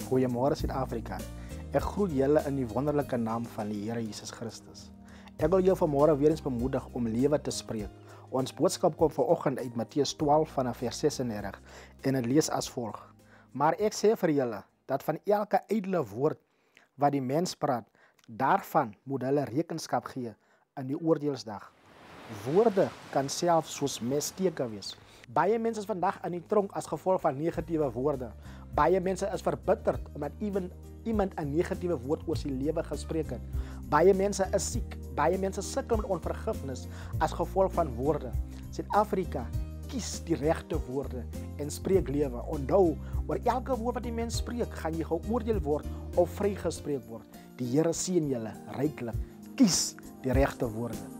Goeiemôre Suid-Afrika. Ek groet julle in die wonderlike naam van die Here Jesus Christus. Ek wil jou vanmôre weer eens bemoedig om lewe te spreek. Ons boodskap kom vanoggend uit Matteus 12 vanaf vers 36 en dit lees as volg: Maar ek sê vir julle dat van elke ydelle woord wat die mens praat, daarvan moet hulle rekenskap gee in die oordeelsdag. Woorde kan selfs soos messteke wees. Baie mense is vandag in die tronk as gevolg van negatiewe woorde. Baie mense is verbitterd omdat iemand 'n negatiewe woord oor sy lewe gespreek het. Baie mense is siek. Baie mense sukkel met onvergifnis as gevolg van woorde. Suid-Afrika, kies die regte woorde en spreek lewe. Onthou, oor elke woord wat die mens spreek, gaan jy geoordeel word of vrygespreek word. Die Here seën julle ryklik. Kies die regte woorde.